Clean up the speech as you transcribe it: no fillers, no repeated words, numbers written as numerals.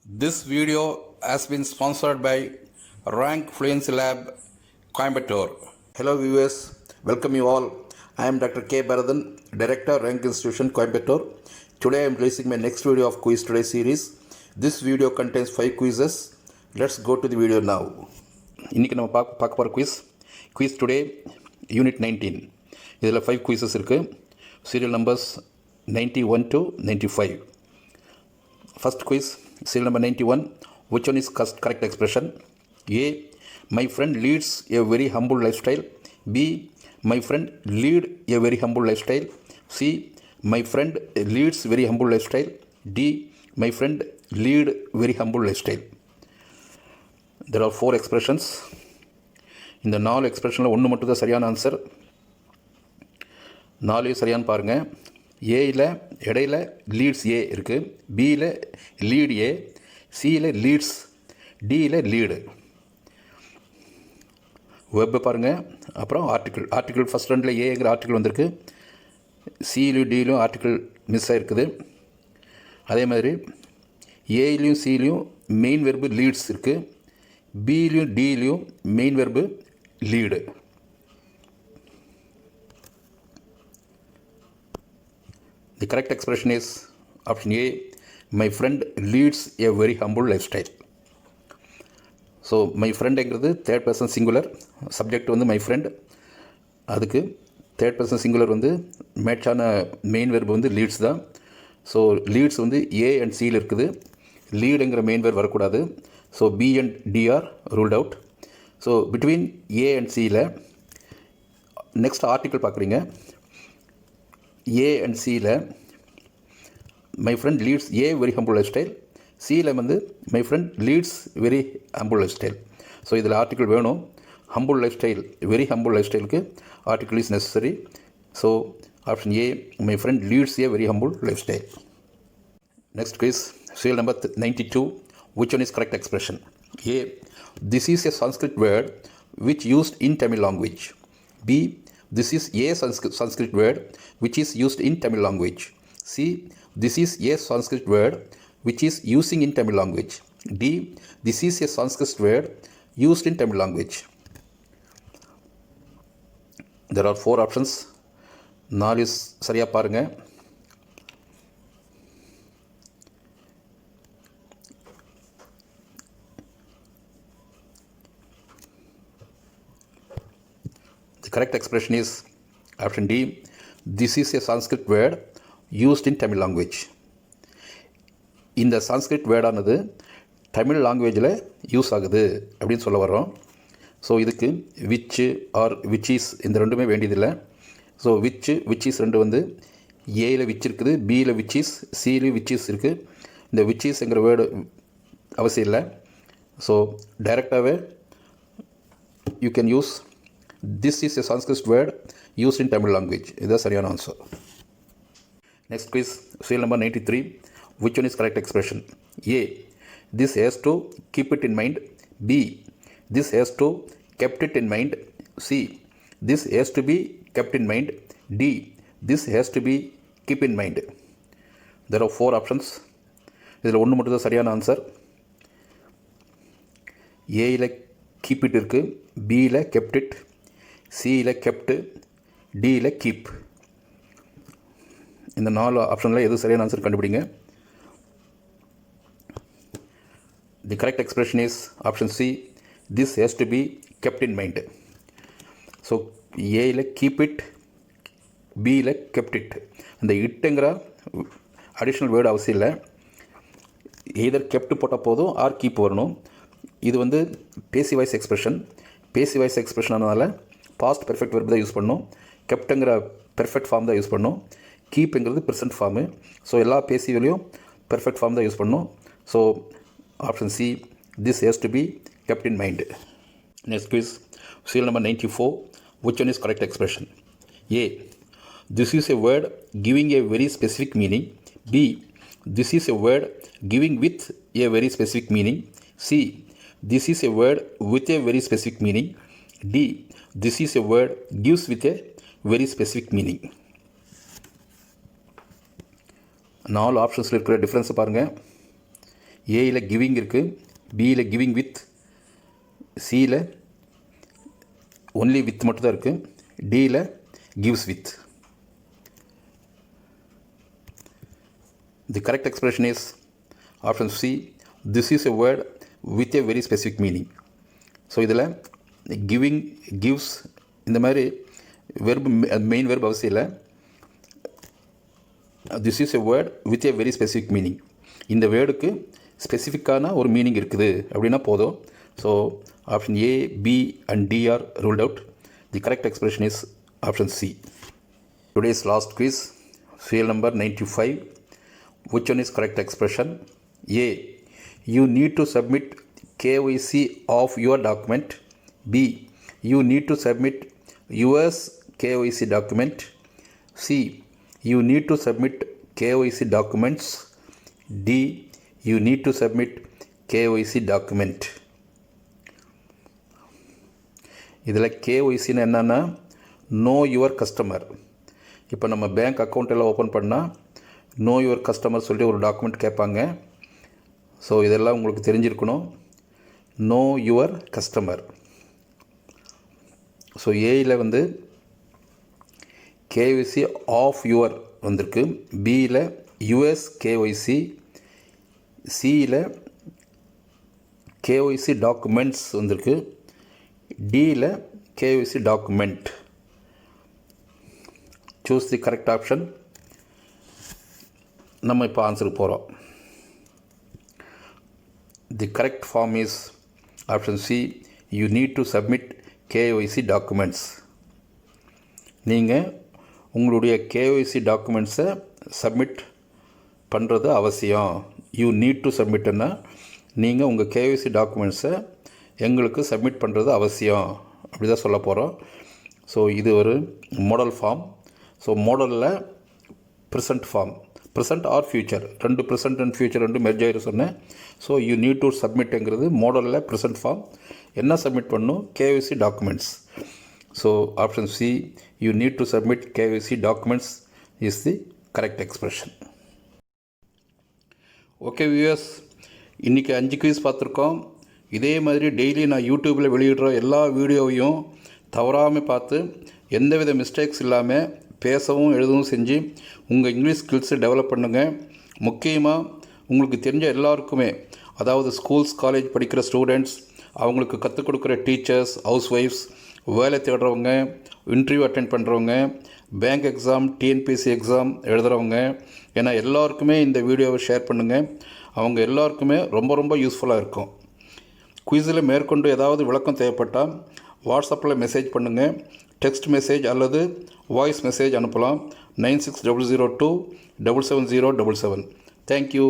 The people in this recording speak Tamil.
This video has been sponsored by Rank Fluency Lab, Coimbatore. Hello viewers, welcome you all. I am Dr. K. Bharathan, Director, Rank Institution, Coimbatore. Today I am releasing my next video of Quiz Today series. This video contains 5 quizzes. Let's go to the video now. இன்னைக்கு நம்ம பார்க்க போகிற குவிஸ் டுடே யூனிட் 19. இதில் 5 குவிசஸ் இருக்குது. Serial numbers 91 to 95. First quiz, serial number 91. Which one is correct expression? A. My friend leads a very humble lifestyle. B. My friend lead a very humble lifestyle. C. My friend leads very humble lifestyle. D. My friend lead very humble lifestyle. There are 4 expressions. இந்த 4 எக்ஸ்பிரஷனில் ஒன்று மட்டும் தான் சரியான ஆன்சர். 4 சரியானு பாருங்கள். ஏயில் இடையில் லீட்ஸ் ஏ இருக்குது, பியில் லீட் ஏ, சியில் லீட்ஸ், டியில் லீடு. வெப்பு பாருங்கள். அப்புறம் ஆர்டிக்கிள் ஃபஸ்ட் ரெண்டில் ஏங்கிற ஆர்டிக்கிள் வந்திருக்கு, சியிலும் டியிலும் ஆர்டிக்கிள் மிஸ் ஆகிருக்குது. அதே மாதிரி ஏயிலையும் சியிலையும் மெயின் வெர்பு லீட்ஸ் இருக்குது, பியிலையும் டியிலையும் main verb lead. The correct expression is option A. My friend leads a very humble lifestyle. So my ஃப்ரெண்டுங்கிறது தேர்ட் பர்சன் சிங்குலர், சப்ஜெக்ட் வந்து மை ஃப்ரெண்ட், அதுக்கு தேர்ட் பர்சன் சிங்குலர் வந்து மேட்சான மெயின் வெர்பு வந்து லீட்ஸ் தான். ஸோ லீட்ஸ் வந்து ஏ அண்ட் சியில் இருக்குது, லீடுங்கிற மெயின் வெர்ப் வரக்கூடாது. So B and D are ruled out. So between A and சியில் நெக்ஸ்ட் ஆர்டிக்கிள் பார்க்குறீங்க. ஏ அண்ட் சியில் my friend leads a very humble lifestyle, சியில் வந்து my friend leads very humble life style. So இதில் ஆர்டிக்கிள் வேணும். Humble lifestyle, very humble life ஸ்டைலுக்கு article is necessary. So option A, my friend leads a very humble lifestyle. Next quiz, serial number 92. Which one is correct expression? A. This is a Sanskrit word which used in Tamil language. B. This is a Sanskrit word which is used in Tamil language. C. This is a Sanskrit word which is using in Tamil language. D. This is a Sanskrit word used in Tamil language. There are 4 options. 4 சரியாக பாருங்கள். The correct expression is option D. This is a Sanskrit word used in Tamil language. இந்த சான்ஸ்கிரிட் வேர்டானது தமிழ் லாங்குவேஜில் யூஸ் ஆகுது அப்படின்னு சொல்ல வர்றோம். ஸோ இதுக்கு விச்சு ஆர் விச்சீஸ் இந்த ரெண்டுமே வேண்டியதில்லை. ஸோ விச்சீஸ் ரெண்டு வந்து ஏயில் விச் இருக்குது, பியில் விச்சீஸ், சியிலையும் விச்சீஸ் இருக்குது. இந்த விச்சீஸ்ங்கிற வேர்டு அவசியம் இல்லை. ஸோ டைரெக்டாகவே you can use this is a Sanskrit word used in Tamil language. இதுதான் சரியான answer. Next quiz, serial number 93. Which one is correct expression? A. This has to keep it in mind. B. This has to kept it in mind. C. This has to be kept in mind. D. This has to be keep in mind. There are 4 options. இதில் ஒன்று மட்டும் தான் சரியான ஆன்சர். ஏயில் கீப் இட் இருக்குது, பியில் கெப்ட் இட், சியில் கெப்டு, டியில் கீப். இந்த 4 ஆப்ஷனில் எது சரியான ஆன்சர் கண்டுபிடிங்க. The correct expression is option C. This has to be kept in mind. So ஏயில் கீப் இட், பியில் கெப்ட் இட். அந்த இட்டுங்கிற அடிஷ்னல் வேர்டு அவசியம் இல்லை. எதர் கெப்ட் போட்டால் போதும், ஆர் கீப் வரணும். இது வந்து பேசி வாய்ஸ் எக்ஸ்பிரஷன். பேசி வாய்ஸ் எக்ஸ்பிரஷன் ஆனதால் பாஸ்ட் பெர்ஃபெக்ட் வெர்ப் தான் யூஸ் பண்ணணும். கெப்டுங்கிற பெர்ஃபெக்ட் ஃபார்ம் தான் யூஸ் பண்ணணும். கீப்புங்கிறது ப்ரெசன்ட் ஃபார்மு. ஸோ எல்லா பேசிவிலையும் பெர்ஃபெக்ட் ஃபார்ம் தான் யூஸ் பண்ணணும். So option C, this has to be kept in mind. Next quiz, serial number 94. Which one is correct expression? A. This is a word giving a very specific meaning. B. This is a word giving with a very specific meaning. C. This is a word with a very specific meaning. D. This is a word gives with a very specific meaning. 4 ஆப்ஷன்ஸில் இருக்கிற டிஃப்ரென்ஸை பாருங்கள். ஏயில் கிவிங் இருக்குது, பியில் கிவிங் வித், சியில் ஒன்லி வித் மட்டும் தான் இருக்குது, டியில் gives with. The correct expression is option C. This is a word with a very specific meaning. So இதில் கிவிங், கிவ்ஸ் இந்த மாதிரி வெர்பு, மெயின் வெர்பு அவசியம் இல்லை. This is a word with a very specific meaning. இந்த வேர்டுக்கு ஸ்பெசிஃபிக்கான ஒரு மீனிங் இருக்குது அப்படின்னா போதும். So option A, B and D are ruled out. The correct expression is option C. Today's last quiz, serial number 95. Which one is correct expression? A. You need to submit KYC of your document. B. You need to submit yours KYC document. C. You need to submit KYC documents. D. You need to submit KYC document. இதில் KYCன்னு என்னென்னா நோ யுவர் கஸ்டமர். இப்போ நம்ம பேங்க் அக்கௌண்ட் எல்லாம் ஓப்பன் பண்ணால் நோ யுவர் கஸ்டமர் சொல்லி ஒரு டாக்குமெண்ட் கேட்பாங்க. ஸோ இதெல்லாம் உங்களுக்கு தெரிஞ்சிருக்கணும். Know your customer. ஸோ ஏயில் வந்து கேஒய்சி ஆஃப் யுவர் வந்திருக்கு, பியில் யுஎஸ் கேஒய்சி, சியில் கேஒய்சி டாக்குமெண்ட்ஸ் வந்திருக்கு, டியில் KYC document. Choose the correct option. நம்ம இப்போ ஆன்சருக்கு போகிறோம். The correct form is option C. You need to submit KYC documents. நீங்கள் உங்களுடைய கேஒய்சி டாக்குமெண்ட்ஸை சப்மிட் பண்ணுறது அவசியம். யூ நீட் டு சப்மிட்னா நீங்கள் உங்கள் கேஒய்சி டாக்குமெண்ட்ஸை எங்களுக்கு சப்மிட் பண்ணுறது அவசியம், அப்படி தான் சொல்ல போகிறோம். ஸோ இது ஒரு மாடல் ஃபார்ம். ஸோ மாடலில் present form, present or future, ரெண்டு ப்ரெசன்ட் அண்ட் ஃபியூச்சர் ரெண்டு மெர்ஜ் ஆகிரு சொன்னேன். ஸோ யூ நீட் டு சப்மிட்ங்கிறது மாடலில் ப்ரெசன்ட் ஃபார்ம். என்ன சப்மிட் பண்ணணும்? KYC documents. So option C, you need to submit KYC documents is the correct expression. Okay viewers, இன்றைக்கி 5 குவிஸ் பார்த்துருக்கோம். இதே மாதிரி டெய்லி நான் யூடியூப்பில் வெளியிடுற எல்லா வீடியோவையும் தவறாமல் பார்த்து எந்தவித மிஸ்டேக்ஸ் இல்லாமல் பேசவும் எழுதவும் செஞ்சு உங்கள் இங்கிலீஷ் ஸ்கில்ஸை டெவலப் பண்ணுங்கள். முக்கியமாக உங்களுக்கு தெரிஞ்ச எல்லாருக்குமே, அதாவது ஸ்கூல்ஸ் காலேஜ் படிக்கிற ஸ்டூடெண்ட்ஸ், அவங்களுக்கு கற்றுக் கொடுக்குற டீச்சர்ஸ், ஹவுஸ் ஒய்ஃப்ஸ், வேலை தேடுறவங்க, இன்டர்வியூ அட்டென்ட் பண்ணுறவங்க, பேங்க் எக்ஸாம், டிஎன்பிஎஸ்சி எக்ஸாம் எழுதுகிறவங்க, ஏன்னா எல்லாருக்குமே இந்த வீடியோவை ஷேர் பண்ணுங்கள். அவங்க எல்லாருக்குமே ரொம்ப ரொம்ப யூஸ்ஃபுல்லாக இருக்கும். குயிஸில் மேற்கொண்டு ஏதாவது விளக்கம் தேவைப்பட்டால் வாட்ஸ்அப்பில் மெசேஜ் பண்ணுங்கள். டெக்ஸ்ட் மெசேஜ் அல்லது வாய்ஸ் மெசேஜ் அனுப்பலாம். 9600277077. தேங்க்யூ.